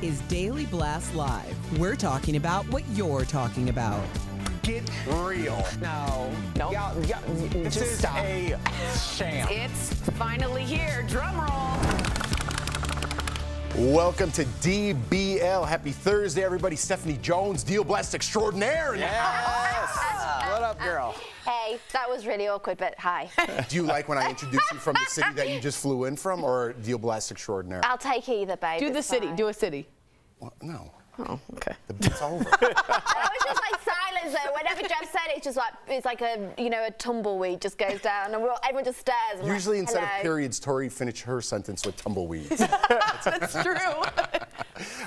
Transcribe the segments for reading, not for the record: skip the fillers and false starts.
is Daily Blast Live. We're talking about what you're talking about. Get real. No. This Just is stop. a sham. It's finally here. Drum roll. Welcome to DBL. Happy Thursday, everybody. Stephanie Jones, Deal Blast Extraordinaire. Yes. What up, girl? Hey, that was really awkward, but hi. Do you like when I introduce you from the city that you just flew in from, or Deal Blast Extraordinaire? I'll take either, babe. Do the it's city. fine. Do a city. Well, no. Oh, okay. It's over. That was just like silence though. Whenever Jeff said it, it's like a tumbleweed just goes down, and everyone just stares. And Usually like, instead of hello. periods, Tori finished her sentence with tumbleweeds. That's true.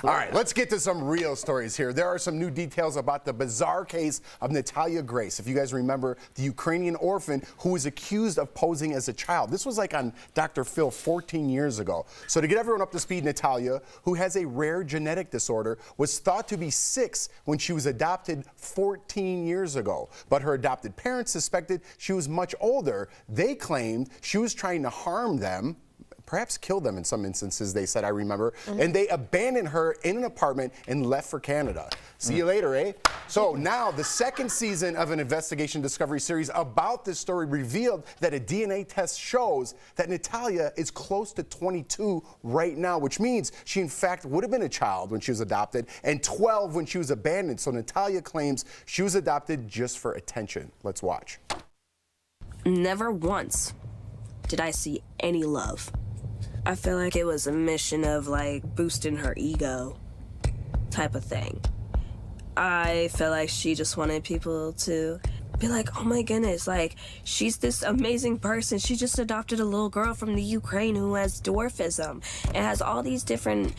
All right, let's get to some real stories here. There are some new details about the bizarre case of Natalia Grace. If you guys remember, the Ukrainian orphan who was accused of posing as a child. This was like on Dr. Phil 14 years ago. So to get everyone up to speed, Natalia, who has a rare genetic disorder, was thought to be 6 when she was adopted 14 years ago. But her adopted parents suspected she was much older. They claimed she was trying to harm them, perhaps kill them in some instances, they said, I remember. And they abandoned her in an apartment and left for Canada. See you later, eh? So now the second season of an investigation discovery series about this story revealed that a DNA test shows that Natalia is close to 22 right now, which means she in fact would have been a child when she was adopted and 12 when she was abandoned. So Natalia claims she was adopted just for attention. Let's watch. Never once did I see any love. I feel like it was a mission of like boosting her ego type of thing. I feel like she just wanted people to be like, oh my goodness, like she's this amazing person. She just adopted a little girl from the Ukraine who has dwarfism and has all these different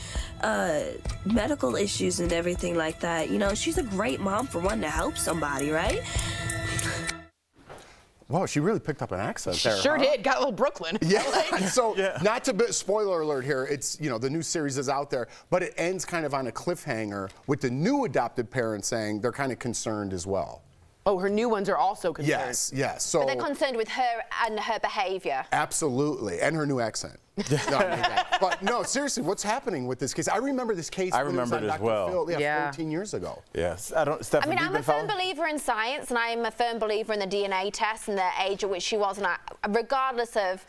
medical issues and everything like that. You know, she's a great mom for wanting to help somebody, right? Wow, she really picked up an accent there. Sure huh? did. Got a little Brooklyn. Yeah. So, not to spoiler alert here. It's the new series is out there, but it ends kind of on a cliffhanger with the new adopted parents saying they're kind of concerned as well. Oh, her new ones are also concerned. Yes. So But they're concerned with her and her behavior. absolutely, and her new accent. No, I mean that. But no, seriously, what's happening with this case? I remember this case. I when remember it was it on as Dr. well. Phil, Yeah. 14 years ago. Yes. I Stephanie, mean, you've I'm been a firm following? believer in science, and I'm a firm believer in the DNA test and the age at which she was. And regardless of,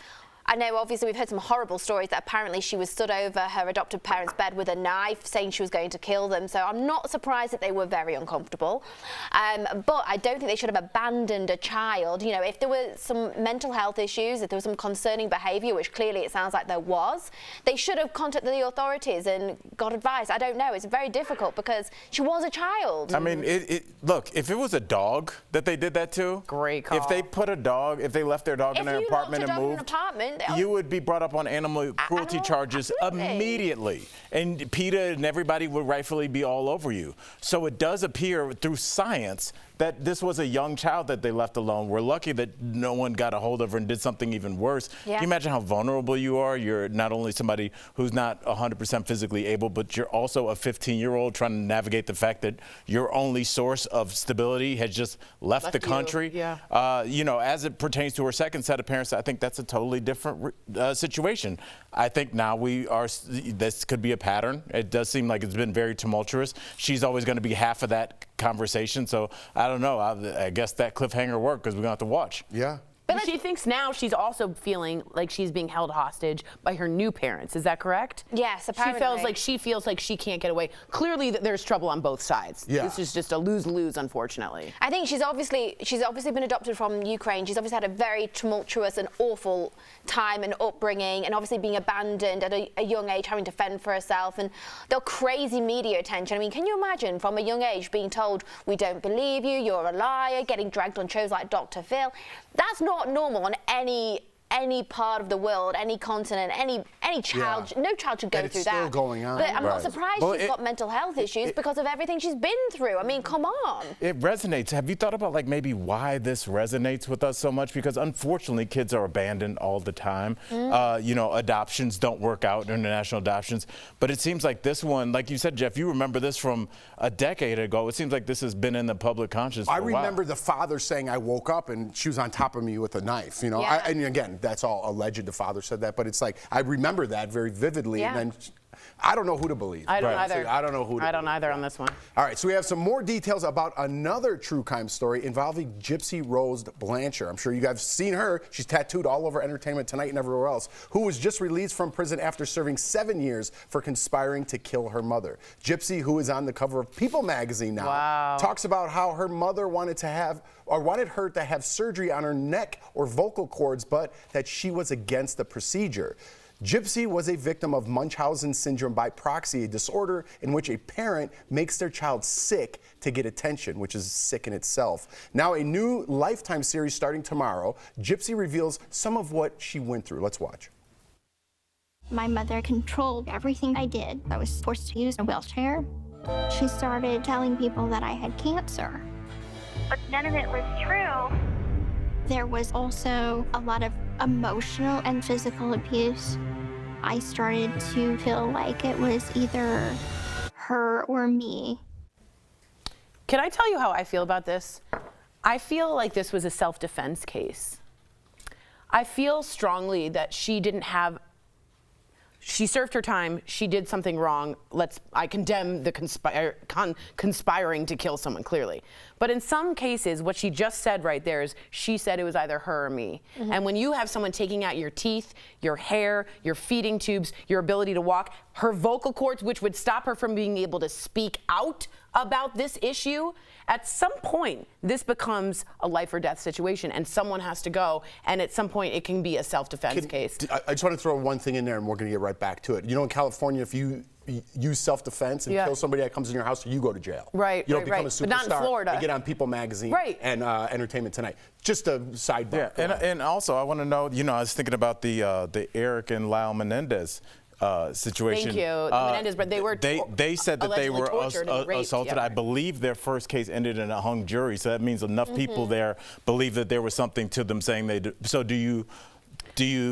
I know obviously we've heard some horrible stories that apparently she was stood over her adopted parents' bed with a knife, saying she was going to kill them. So I'm not surprised that they were very uncomfortable. But I don't think they should have abandoned a child. You know, if there were some mental health issues, if there was some concerning behaviour, which clearly it sounds like there was, they should have contacted the authorities and got advice. I don't know. It's very difficult because she was a child. I mean, look, if it was a dog that they did that to, Great call. If they put a dog, if they left their dog in an apartment and moved, you would be brought up on animal cruelty charges immediately. And PETA and everybody would rightfully be all over you. So it does appear through science that this was a young child that they left alone. We're lucky that no one got a hold of her and did something even worse. Yeah. Can you imagine how vulnerable you are? You're not only somebody who's not 100% physically able, but you're also a 15-year-old trying to navigate the fact that your only source of stability has just left the you, country. yeah. You know, as it pertains to her second set of parents, I think that's a totally different situation. I think now this could be a pattern. It does seem like it's been very tumultuous. She's always going to be half of that conversation. So I don't know. I guess that cliffhanger worked because we're going to have to watch. Yeah. But she thinks now she's also feeling like she's being held hostage by her new parents. Is that correct? Yes, apparently. She feels like she can't get away. Clearly, there's trouble on both sides. Yeah. This is just a lose-lose, unfortunately. I think she's obviously been adopted from Ukraine. She's obviously had a very tumultuous and awful time and upbringing, and obviously being abandoned at a young age, having to fend for herself, and the crazy media attention. I mean, can you imagine from a young age being told, we don't believe you, you're a liar, getting dragged on shows like Dr. Phil? That's not normal on any part of the world, any continent, any child. Yeah. No child should go And it's through still that. going on. But I'm Right. not surprised Well, she's got mental health issues because of everything she's been through. I mean, come on. It resonates. Have you thought about like maybe why this resonates with us so much? Because unfortunately, kids are abandoned all the time. You know, adoptions don't work out, international adoptions. But it seems like this one, like you said, Jeff, you remember this from a decade ago. It seems like this has been in the public conscious for I a while. remember the father saying, I woke up and she was on top of me with a knife, you know. Yeah. And again, that's all alleged. The father said that, but it's like, I remember that very vividly. Yeah. And then I don't know who to believe. I don't either. I don't know who to I don't either on this one. All right, so we have some more details about another true crime story involving Gypsy Rose Blanchard. I'm sure you guys have seen her. She's tattooed all over Entertainment Tonight and everywhere else, who was just released from prison after serving 7 years for conspiring to kill her mother. Gypsy, who is on the cover of People magazine now, talks about how her mother wanted her to have surgery on her neck or vocal cords, but that she was against the procedure. Gypsy was a victim of Munchausen syndrome by proxy, a disorder in which a parent makes their child sick to get attention, which is sick in itself. Now, a new Lifetime series starting tomorrow, Gypsy reveals some of what she went through. Let's watch. My mother controlled everything I did. I was forced to use a wheelchair. She started telling people that I had cancer. But none of it was true. There was also a lot of emotional and physical abuse. I started to feel like it was either her or me. Can I tell you how I feel about this? I feel like this was a self-defense case. I feel strongly that she served her time, she did something wrong. I condemn the conspiring to kill someone, clearly. But in some cases, what she just said right there is she said it was either her or me. Mm-hmm. And when you have someone taking out your teeth, your hair, your feeding tubes, your ability to walk, her vocal cords, which would stop her from being able to speak out about this issue, at some point, this becomes a life or death situation, and someone has to go, and at some point, it can be a self-defense case. I just want to throw one thing in there, and we're going to get right back to it. You know, in California, if you use self-defense and kill somebody that comes in your house, you go to jail. Right, you don't become a superstar. But not in Florida. You get on People magazine and Entertainment Tonight. Just a sidebar. Yeah, and also, I want to know, I was thinking about the Eric and Lyle Menendez situation. Thank you. Menendez, but they said that they were assaulted. Yeah. I believe their first case ended in a hung jury, so that means enough people there believe that there was something to them saying they did. So do you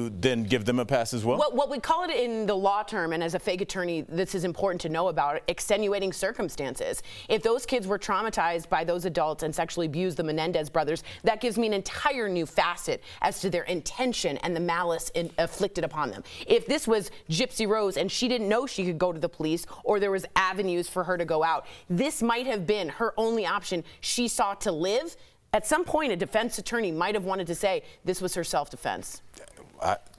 then give them a pass as well? What we call it in the law term, and as a fake attorney, this is important to know about, extenuating circumstances. If those kids were traumatized by those adults and sexually abused the Menendez brothers, that gives me an entire new facet as to their intention and the malice afflicted upon them. If this was Gypsy Rose and she didn't know she could go to the police or there was avenues for her to go out, this might have been her only option she sought to live. At some point, a defense attorney might have wanted to say this was her self-defense.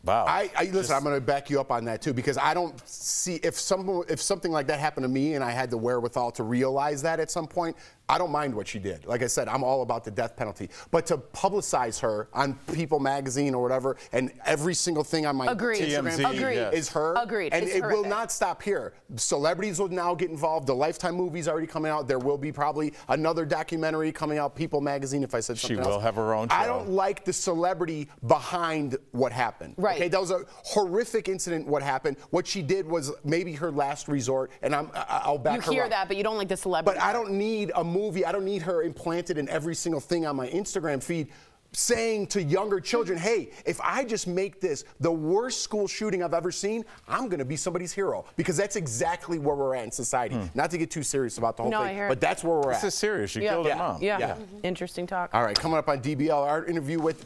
Wow. Listen, I'm going to back you up on that too, because I don't see if something like that happened to me and I had the wherewithal to realize that at some point, I don't mind what she did. Like I said, I'm all about the death penalty. But to publicize her on People magazine or whatever, and every single thing on my Instagram is her. Agreed. And it will not stop here. Celebrities will now get involved. The Lifetime movie's already coming out. There will be probably another documentary coming out, People magazine, if I said something else. She will have her own show. I don't like the celebrity behind what happened. Right. Okay, that was a horrific incident, what happened. What she did was maybe her last resort, and I'll back her up. You hear that, but you don't like the celebrity. But I don't need a movie. I don't need her implanted in every single thing on my Instagram feed saying to younger children, hey, if I just make this the worst school shooting I've ever seen, I'm going to be somebody's hero. Because that's exactly where we're at in society. Not to get too serious about the whole thing, but that's where we're at. This is serious. She killed her mom. Yeah. Interesting talk. All right, coming up on DBL, our interview with...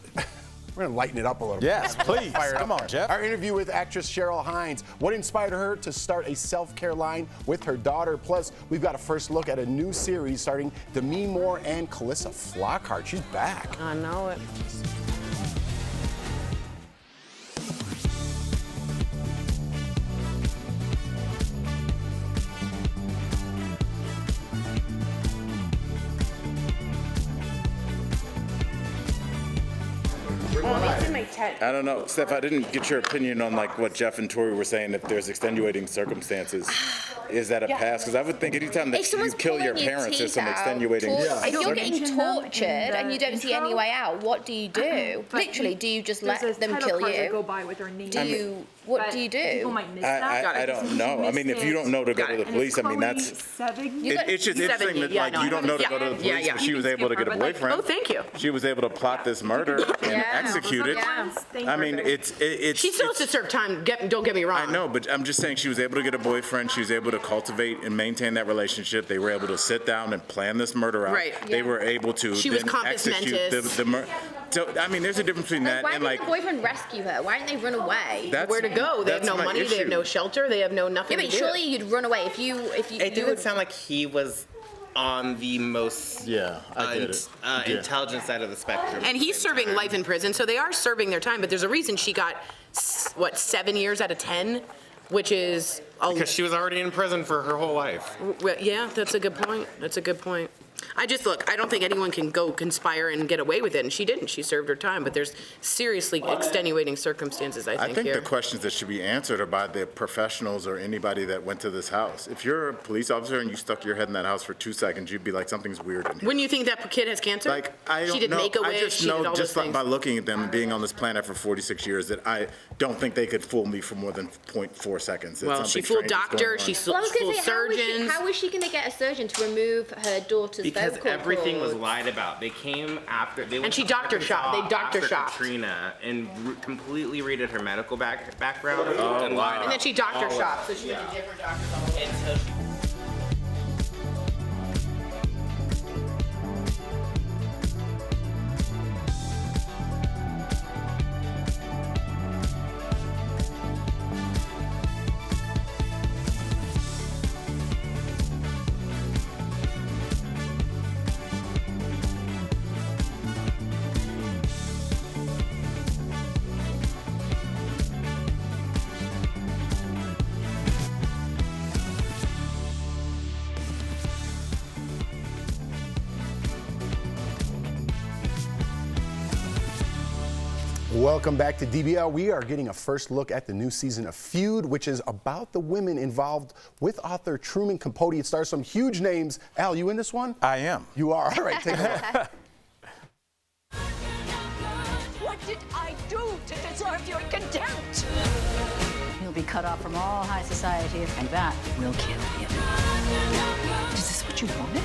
We're going to lighten it up a little bit. Yes, please. Come on, Jeff. Our interview with actress Cheryl Hines. What inspired her to start a self-care line with her daughter? Plus, we've got a first look at a new series starring Demi Moore and Calissa Flockhart. She's back. I know it. It's in my tent. I don't know, Steph. I didn't get your opinion on what Jeff and Tori were saying. If there's extenuating circumstances, is that a pass? Because I would think anytime that you kill your parents, there's some extenuating. If you're getting tortured and you don't see any way out, what do you do? Literally, do you just let them kill you? What do you do? I don't know. I mean, if you don't know to go to the police, I mean, that's... It's just interesting that, you don't know to go to the police, but she was able to get a boyfriend. Oh, thank you. She was able to plot this murder and execute it. I mean, it's... She still has to serve time, don't get me wrong. I know, but I'm just saying she was able to get a boyfriend. She was able to to cultivate and maintain that relationship. They were able to sit down and plan this murder out. Right. They were able to execute the murder. So, I mean, there's a difference between that why and didn't the boyfriend rescue her? Why didn't they run away? Where to go? They have no money. They have no shelter. They have no nothing. Yeah, but to do. surely you'd run away if you. It didn't sound like he was on the most intelligent side of the spectrum. And he's serving life in prison, so they are serving their time. But there's a reason she got 7 years out of 10, which is because she was already in prison for her whole life. Yeah, that's a good point. That's a good point. I don't think anyone can go conspire and get away with it, and she didn't. She served her time, but there's seriously extenuating circumstances, I think here. The questions that should be answered are by the professionals or anybody that went to this house. If you're a police officer and you stuck your head in that house for 2 seconds, you'd be like, something's weird in here. Wouldn't you think that kid has cancer? Like, I don't know. She did Make-A-Wish. I just know, just like by looking at them and being on this planet for 46 years, that I don't think they could fool me for more than 0.4 seconds. Well, she fooled doctors, she fooled surgeons. How was she going to get a surgeon to remove her daughter's vocal cords? Everything was lied about. They came after. And she doctor shot. They doctor shot Katrina and completely redid her medical background. And then she doctor shot, so she went to different doctors. Welcome back to DBL. We are getting a first look at the new season of Feud, which is about the women involved with author Truman Capote. It stars some huge names. Al, you in this one? I am. You are? All right, take a look. What did I do to deserve your contempt? You'll be cut off from all high society, and that will kill you. Is this what you wanted?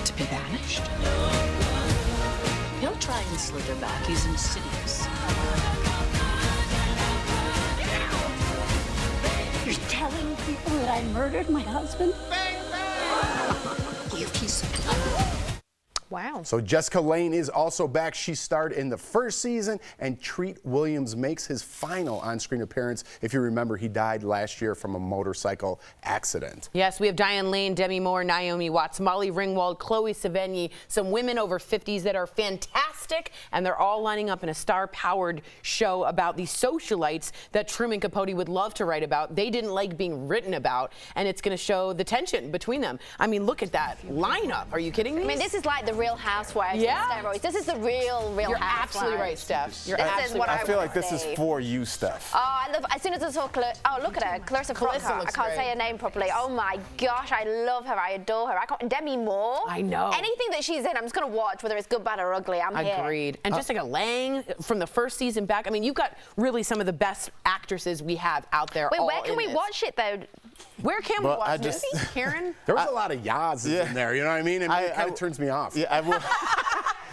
To be banished? He'll try and slither back. He's insidious. You're telling people that I murdered my husband? Bang, bang! You piece of... Wow. So Jessica Lange is also back. She starred in the first season, and Treat Williams makes his final on-screen appearance. If you remember, he died last year from a motorcycle accident. Yes, we have Diane Lane, Demi Moore, Naomi Watts, Molly Ringwald, Chloe Sevigny, some women over 50s that are fantastic, and they're all lining up in a star-powered show about these socialites that Truman Capote would love to write about. They didn't like being written about, and it's going to show the tension between them. I mean, look at that lineup. Are you kidding me? I mean, this is like the Real Housewives. Yeah. Steroids. This is the real You're Housewives. absolutely right, Steph. You're absolutely right. I feel like this is for you, Steph. Oh, I love. As soon as I saw look at her, Clarissa Flockhart. I can't say her name properly. Oh my gosh, I love her. I adore her. Demi Moore. I know. Anything that she's in, I'm just gonna watch, whether it's good, bad, or ugly. I'm here. Agreed. And Jessica Lange from the first season back. I mean, you've got really some of the best actresses we have out there. Wait, where can we watch it though? Where can we watch it? Karen? There was a lot of Yaz's in there, you know what I mean? And it kind of turns me off. Yeah, I will.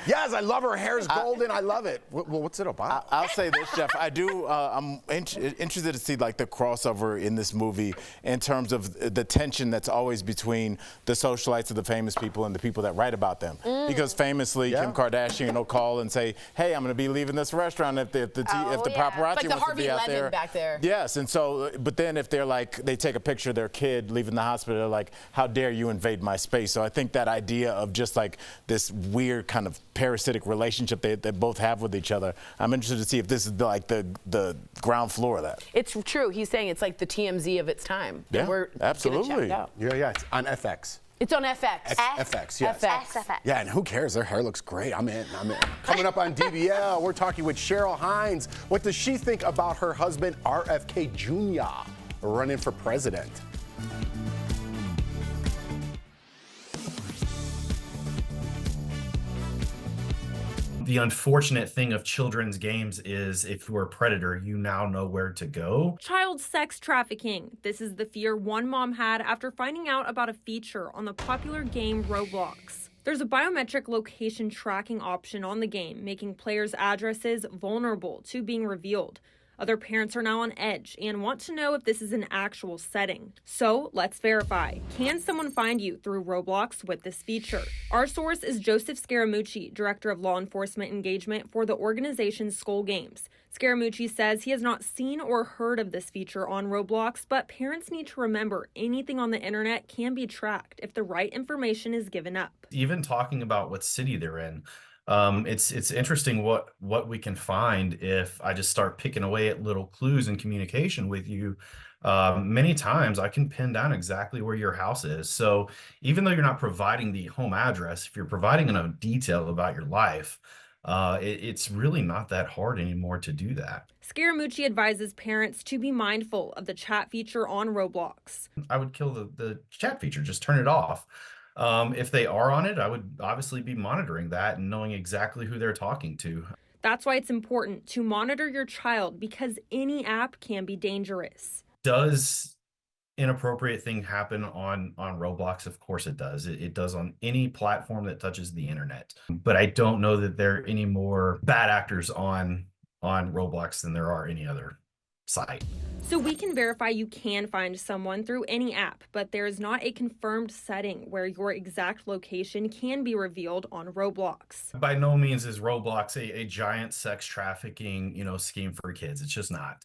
Yes, I love her. Hair's golden. I love it. Well, what's it about? I'll say this, Jeff. I do. I'm interested to see like the crossover in this movie in terms of the tension that's always between the socialites of the famous people and the people that write about them. Because famously, Kim Kardashian will call and say, "Hey, I'm going to be leaving this restaurant if the paparazzi like wants to be out there." back there. Yes, and so, but then if they're like, they take a picture of their kid leaving the hospital, they're like, "How dare you invade my space?" So I think that idea of just like this weird kind of parasitic relationship they both have with each other. I'm interested to see if this is like the ground floor of that. It's true. He's saying it's like the TMZ of its time. Yeah, we're absolutely. Check it out. Yeah, it's on FX. It's on FX. FX, yes. FX. Yeah, and who cares? Their hair looks great. I'm in. Coming up on DBL, we're talking with Cheryl Hines. What does she think about her husband, RFK Jr., running for president? The unfortunate thing of children's games is if you're a predator, you now know where to go. Child sex trafficking. This is the fear one mom had after finding out about a feature on the popular game Roblox. There's a biometric location tracking option on the game, making players' addresses vulnerable to being revealed. Other parents are now on edge and want to know if this is an actual setting. So let's verify. Can someone find you through Roblox with this feature? Our source is Joseph Scaramucci, Director of Law Enforcement Engagement for the organization Skull Games. Scaramucci says he has not seen or heard of this feature on Roblox, but parents need to remember anything on the internet can be tracked if the right information is given up. Even talking about what city they're in, it's interesting what we can find if I just start picking away at little clues in communication with you. Many times I can pin down exactly where your house is. So even though you're not providing the home address, if you're providing enough detail about your life, it's really not that hard anymore to do that. Scaramucci advises parents to be mindful of the chat feature on Roblox. I would kill the chat feature, just turn it off. If they are on it, I would obviously be monitoring that and knowing exactly who they're talking to. That's why it's important to monitor your child, because any app can be dangerous. Does inappropriate thing happen on Roblox? Of course it does. It does on any platform that touches the internet. But I don't know that there are any more bad actors on Roblox than there are any other site. So we can verify you can find someone through any app, but there is not a confirmed setting where your exact location can be revealed on Roblox. By no means is Roblox a giant sex trafficking, scheme for kids. It's just not.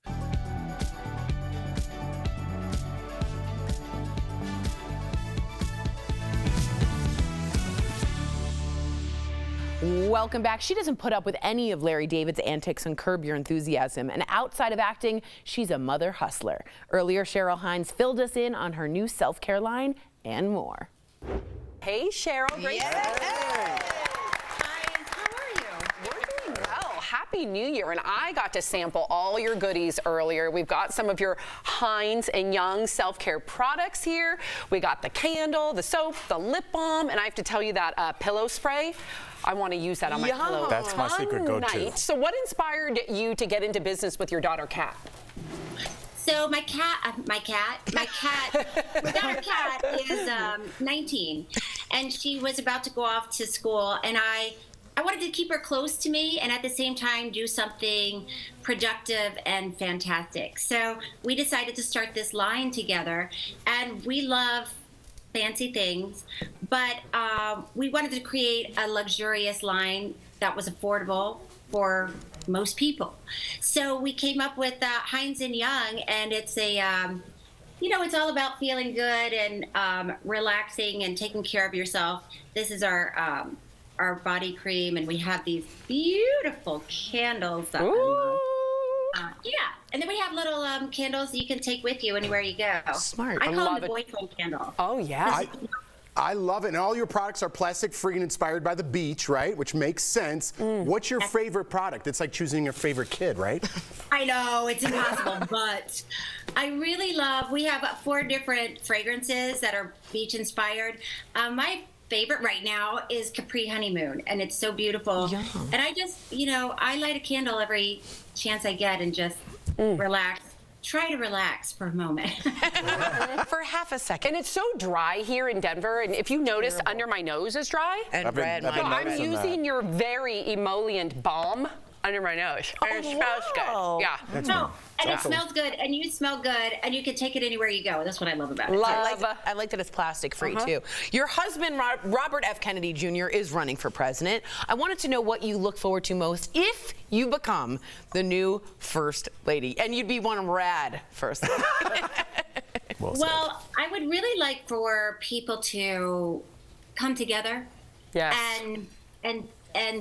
Welcome back. She doesn't put up with any of Larry David's antics on Curb Your Enthusiasm. And outside of acting, she's a mother hustler. Earlier, Cheryl Hines filled us in on her new self-care line and more. Hey, Cheryl. Great. Hi, how are you? We're doing well. Happy New Year. And I got to sample all your goodies earlier. We've got some of your Hines and Young self-care products here. We got the candle, the soap, the lip balm, and I have to tell you that pillow spray. I want to use that on my pillow. That's my secret go-to. So what inspired you to get into business with your daughter, Kat? So my daughter Kat is 19, and she was about to go off to school, and I wanted to keep her close to me and at the same time do something productive and fantastic. So we decided to start this line together, and we love fancy things, but we wanted to create a luxurious line that was affordable for most people. So we came up with Hines and Young, and it's a, it's all about feeling good and relaxing and taking care of yourself. This is our body cream, and we have these beautiful candles that and then we have little candles you can take with you anywhere you go. Smart. I call them the boyfriend candle. Oh, yeah. I love it. And all your products are plastic free and inspired by the beach, right? Which makes sense. What's your favorite product? It's like choosing your favorite kid, right? I know, it's impossible, but I really love, we have 4 different fragrances that are beach inspired. My favorite right now is Capri Honeymoon, and it's so beautiful. Yeah. And I just, I light a candle every chance I get and just relax. Try to relax for a moment. For half a second. And it's so dry here in Denver, and if you notice, under my nose is dry. And red. I'm using your very emollient balm under my nose. And it smells good. Yeah. It smells good, and you smell good, and you can take it anywhere you go. That's what I love about it. I like that it's plastic free too. Your husband, Robert F. Kennedy Jr., is running for president. I wanted to know what you look forward to most if you become the new first lady, and you'd be one rad first lady. Well, I would really like for people to come together, and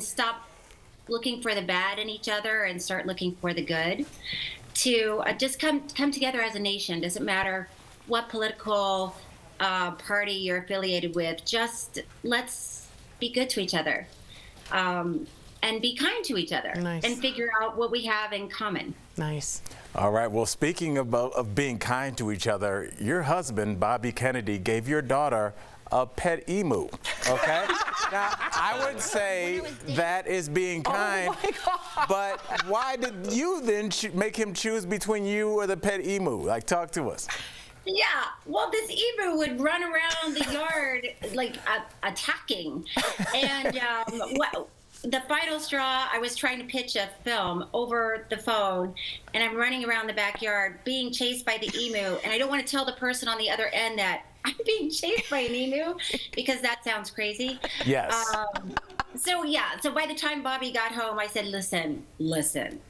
stop looking for the bad in each other and start looking for the good. To just come together as a nation. Doesn't matter what political party you're affiliated with. Just let's be good to each other, and be kind to each other, and figure out what we have in common. Nice. All right. Well, speaking of being kind to each other, your husband, Bobby Kennedy, gave your daughter a pet emu, okay? Now, I would say that is being kind, but why did you then make him choose between you or the pet emu? Like, talk to us. Yeah, well, this emu would run around the yard, like, attacking, and the final straw, I was trying to pitch a film over the phone, and I'm running around the backyard being chased by the emu, and I don't want to tell the person on the other end that I'm being chased by an emu because that sounds crazy. Yes. So by the time Bobby got home, I said, listen,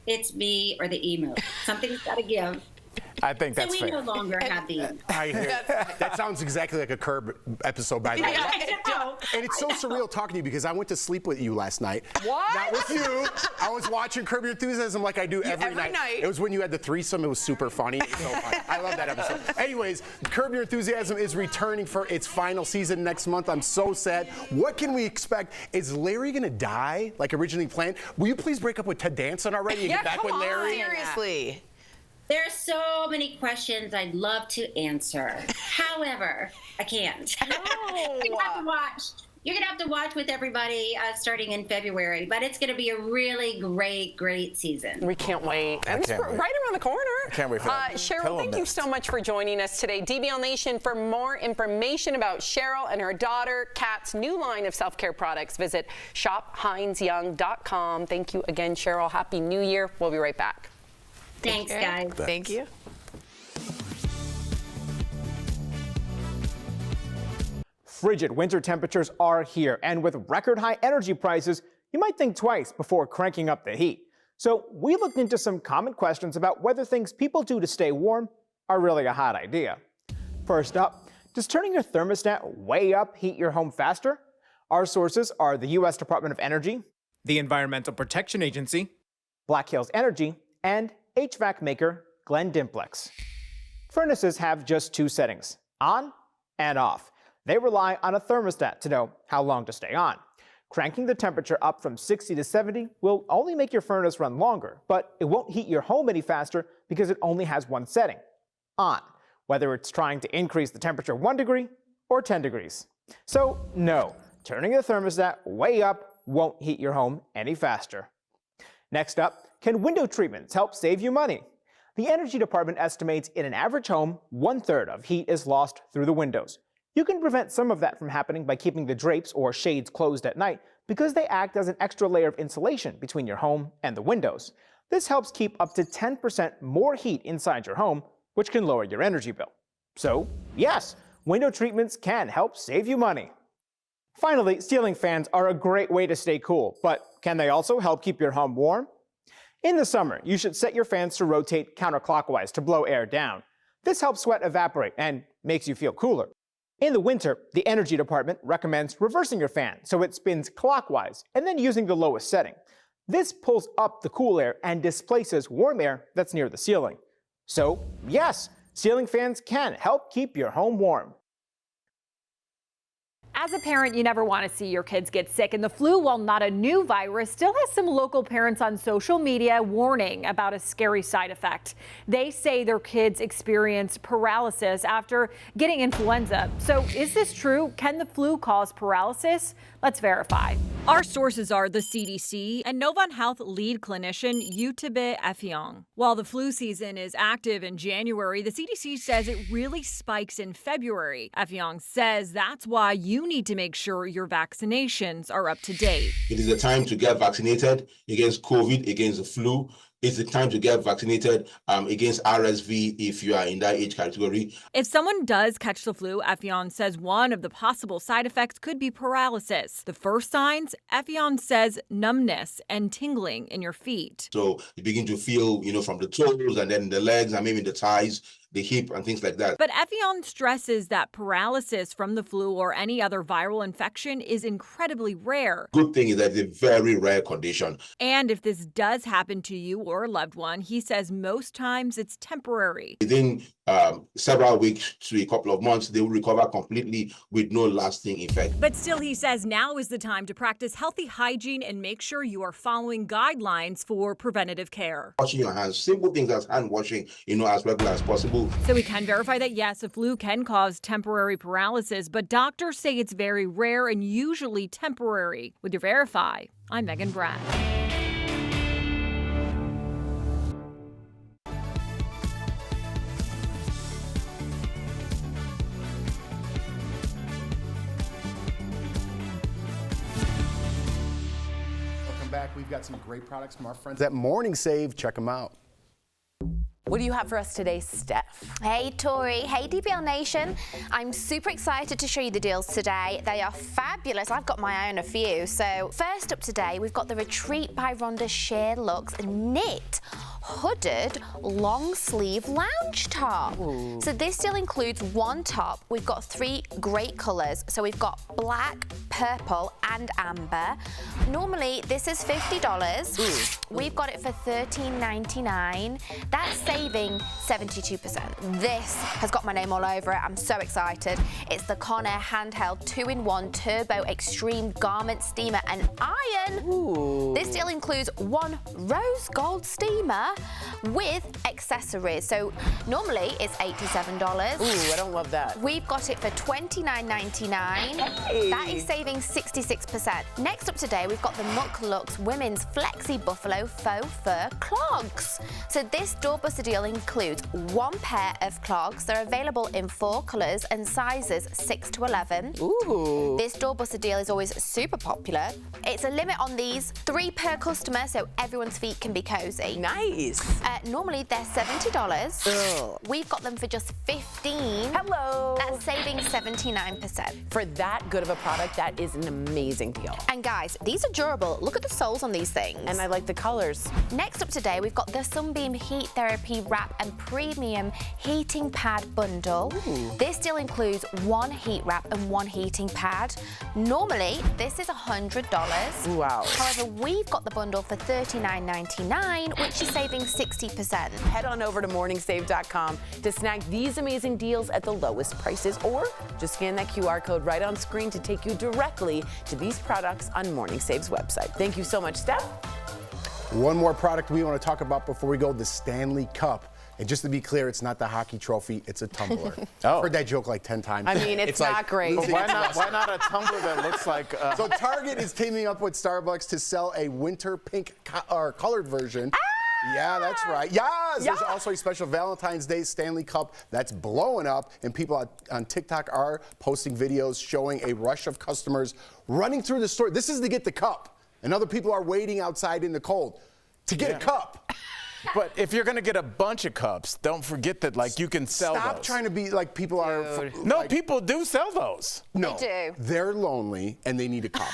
it's me or the emu. Something's got to give. I think that's fair. So we no longer have the emu. I hear that sounds exactly like a Curb episode, by the way. And it's so surreal talking to you because I went to sleep with you last night. What? Not with you. I was watching Curb Your Enthusiasm like I do every night. It was when you had the threesome. It was super funny. It was so funny. I love that episode. Anyways, Curb Your Enthusiasm is returning for its final season next month. I'm so sad. What can we expect? Is Larry going to die like originally planned? Will you please break up with Ted Danson already and get back with Larry? Seriously. There are so many questions I'd love to answer. However, I can't. No. You're gonna have to watch. You're gonna have to watch with everybody starting in February. But it's gonna be a really great season. We can't wait. And it's right around the corner. I can't wait for that. Cheryl, thank you so much for joining us today. DBL Nation, for more information about Cheryl and her daughter Kat's new line of self-care products, visit shophinesyoung.com. Thank you again, Cheryl. Happy New Year. We'll be right back. Thanks, guys. Thank you. Frigid winter temperatures are here, and with record high energy prices, you might think twice before cranking up the heat. So we looked into some common questions about whether things people do to stay warm are really a hot idea. First up, does turning your thermostat way up heat your home faster? Our sources are the U.S. Department of Energy, the Environmental Protection Agency, Black Hills Energy, and HVAC maker Glen Dimplex. Furnaces have just two settings, on and off. They rely on a thermostat to know how long to stay on. Cranking the temperature up from 60 to 70 will only make your furnace run longer, but it won't heat your home any faster because it only has one setting, on, whether it's trying to increase the temperature 1 degree or 10 degrees. So no, turning the thermostat way up won't heat your home any faster. Next up, can window treatments help save you money? The Energy Department estimates in an average home, 1/3 of heat is lost through the windows. You can prevent some of that from happening by keeping the drapes or shades closed at night because they act as an extra layer of insulation between your home and the windows. This helps keep up to 10% more heat inside your home, which can lower your energy bill. So, yes, window treatments can help save you money. Finally, ceiling fans are a great way to stay cool, but can they also help keep your home warm? In the summer, you should set your fans to rotate counterclockwise to blow air down. This helps sweat evaporate and makes you feel cooler. In the winter, the Energy Department recommends reversing your fan so it spins clockwise and then using the lowest setting. This pulls up the cool air and displaces warm air that's near the ceiling. So, yes, ceiling fans can help keep your home warm. As a parent, you never want to see your kids get sick, and the flu, while not a new virus, still has some local parents on social media warning about a scary side effect. They say their kids experienced paralysis after getting influenza. So is this true? Can the flu cause paralysis? Let's verify. Our sources are the CDC and Novant Health lead clinician Yutube Effiong. While the flu season is active in January, the CDC says it really spikes in February. Effiong says that's why you need to make sure your vaccinations are up to date. It is the time to get vaccinated against COVID, against the flu. It's the time to get vaccinated against RSV if you are in that age category. If someone does catch the flu, Effiong says one of the possible side effects could be paralysis. The first signs, Effiong says numbness and tingling in your feet. So you begin to feel, from the toes and then the legs and maybe the thighs, the hip and things like that. But Effiong stresses that paralysis from the flu or any other viral infection is incredibly rare. Good thing is that it's a very rare condition. And if this does happen to you or a loved one, he says most times it's temporary. Within several weeks to a couple of months, they will recover completely with no lasting effect. But still, he says now is the time to practice healthy hygiene and make sure you are following guidelines for preventative care. Washing your hands, simple things as hand washing, as regular as possible. So we can verify that yes, the flu can cause temporary paralysis, but doctors say it's very rare and usually temporary. With your Verify, I'm Megan Brad. got some great products from our friends at Morning Save. Check them out. What do you have for us today, Steph? Hey, Tori. Hey, DBL Nation. I'm super excited to show you the deals today. They are fabulous. I've got my eye on a few. So first up today, we've got the Retreat by Rhonda Sheer Luxe Knit hooded long sleeve lounge top. Ooh. So this still includes one top. We've got 3 great colors. So we've got black, purple and amber. Normally this is $50. Ooh. We've got it for $13.99. That's saving 72%. This has got my name all over it. I'm so excited. It's the Conair handheld 2-in-1 turbo extreme garment steamer and iron. Ooh. This still includes 1 rose gold steamer with accessories. So normally it's $87. Ooh, I don't love that. We've got it for $29.99. Hey. That is saving 66%. Next up today, we've got the Muck Luxe Women's Flexi Buffalo Faux Fur Clogs. So this doorbuster deal includes 1 pair of clogs. They're available in 4 colors and sizes 6 to 11. Ooh. This doorbuster deal is always super popular. It's a limit on these, 3 per customer, so everyone's feet can be cozy. Nice. Normally they're $70. Ugh. We've got them for just $15. Hello. That's saving 79%. For that good of a product, that is an amazing deal. And guys, these are durable. Look at the soles on these things. And I like the colors. Next up today, we've got the Sunbeam Heat Therapy Wrap and Premium Heating Pad Bundle. Ooh. This still includes 1 heat wrap and 1 heating pad. Normally, this is $100. Wow. However, we've got the bundle for $39.99, which is saving 60%. Head on over to morningsave.com to snag these amazing deals at the lowest prices, or just scan that QR code right on screen to take you directly to these products on Morning Save's website. Thank you so much, Steph. One more product we want to talk about before we go, the Stanley Cup. And just to be clear, it's not the hockey trophy, it's a tumbler. Oh. I've heard that joke like 10 times. I mean, it's not like great. Why not a tumbler that looks like... So Target is teaming up with Starbucks to sell a winter pink colored version. Yeah, that's right. Yes! There's also a special Valentine's Day Stanley Cup that's blowing up, and people on TikTok are posting videos showing a rush of customers running through the store. This is to get the cup, and other people are waiting outside in the cold to get a cup. But if you're going to get a bunch of cups, don't forget that, like, you can sell those. Stop trying to be like people are... No, people do sell those. No, they do. They're lonely, and they need a cup.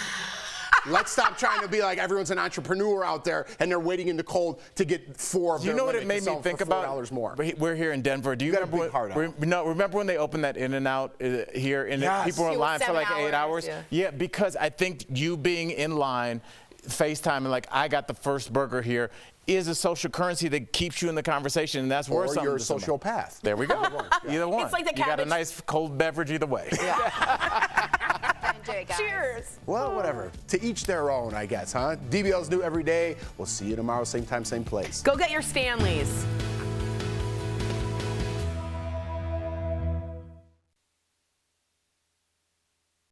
Let's stop trying to be like everyone's an entrepreneur out there and they're waiting in the cold to get 4 of their You know what it made me think about? $4 more. We're here in Denver. Do you remember when they opened that In-N-Out here and people were in line for like 8 hours? Yeah, because I think you being in line, FaceTime, and like, I got the first burger here, is a social currency that keeps you in the conversation, and that's worth something. Or you're a sociopath. There we go. Either one. It's like the you got a nice cold beverage either way. Cheers. Well, whatever. To each their own, I guess, huh? DBL's new every day. We'll see you tomorrow, same time, same place. Go get your Stanleys.